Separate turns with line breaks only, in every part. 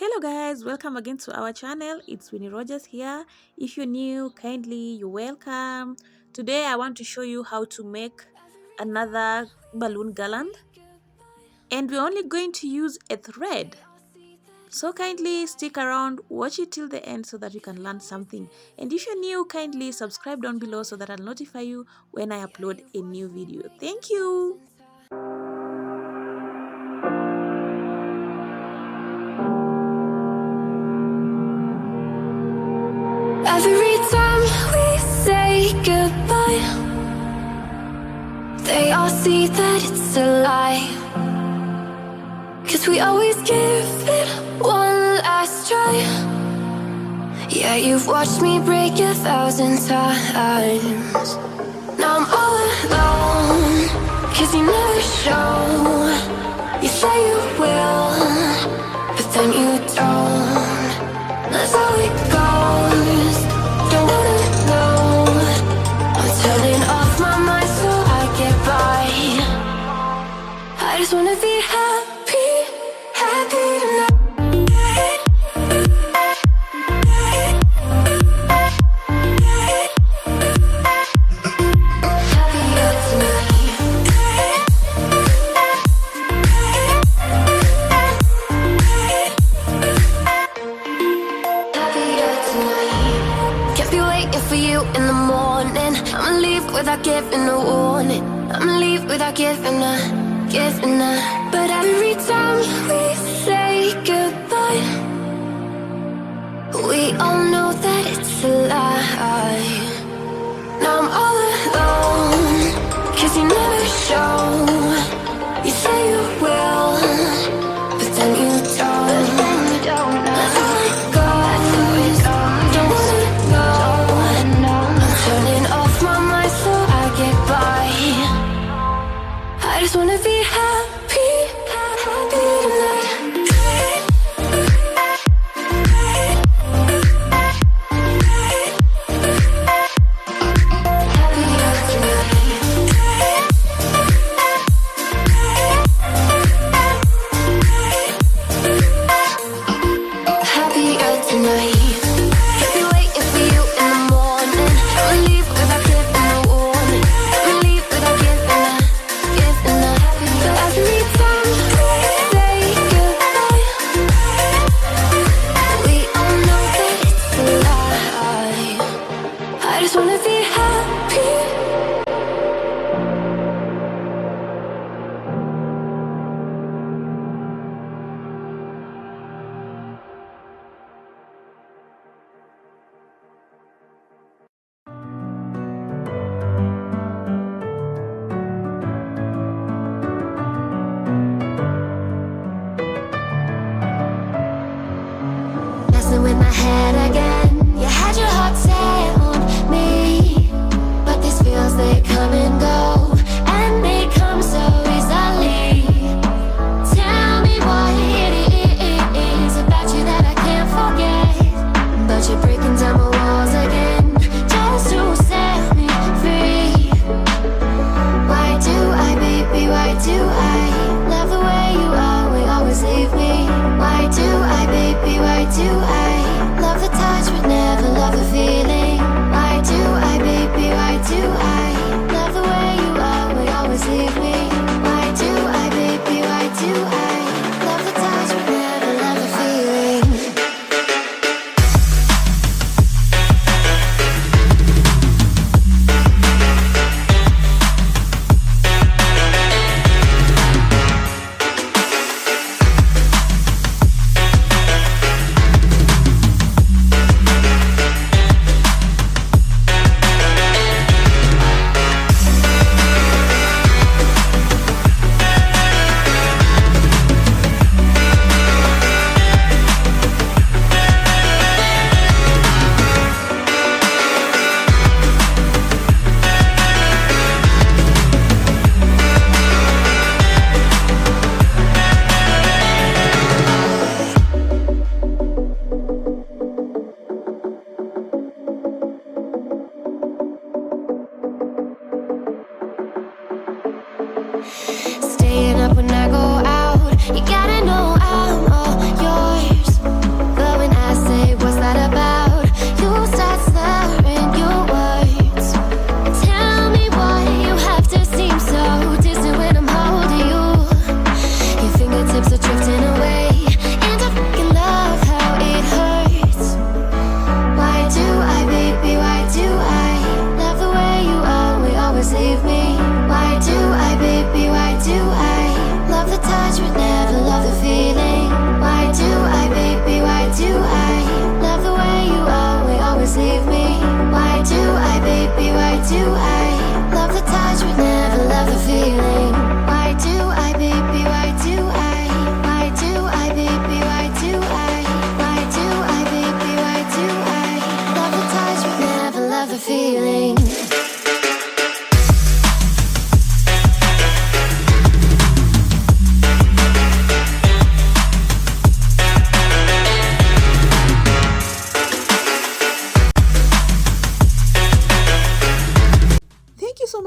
Hello guys, welcome again to our channel. It's Winnie Rogers here. If you're new, kindly you're welcome. Today I want to show you how to make another balloon garland, and we're only going to use a thread. So kindly stick around, watch it till the end so that you can learn something. And if you're new, kindly subscribe down below so that I'll notify you when I upload a new video. Thank you.
Every time we say goodbye, they all see that it's a lie. 'Cause we always give it one last try. Yeah, you've watched me break 1,000 times. Now I'm all alone, 'cause you never show. You say you will, but then you don't. That's how it goes. Don't wanna know. I'm turning off my mind so I get by. I just wanna be happy, happy tonight. In the morning, I'ma leave without giving a warning. I'ma leave without giving a. But every time we say goodbye, we all know that it's a lie. Now I'm all alone, 'cause you never show. You say you will, but then you don't. That's how it goes. Don't wanna know. Turning off my mind so I get by. I just wanna be happy, happy tonight. Happier tonight. With my head again, you had your heart set on me, but these feels, they come and go, and they come so easily. Tell me what it is about you that I can't forget, but you're breaking down my walls again, just to set me free. Why do I, baby, why do I love the way you are, we always leave me? Why do I, baby, why do I love the touch but never love the feeling? Why do I, baby, why do I love the way you are, we always leave me? Why do I, baby, why do I love the touch but never love the feeling?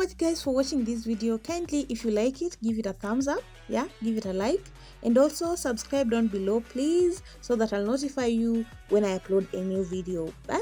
much guys for watching this video. Kindly, if you like it, give it a thumbs up, yeah, give it a like, and also subscribe down below please, so that I'll notify you when I upload a new video. Bye.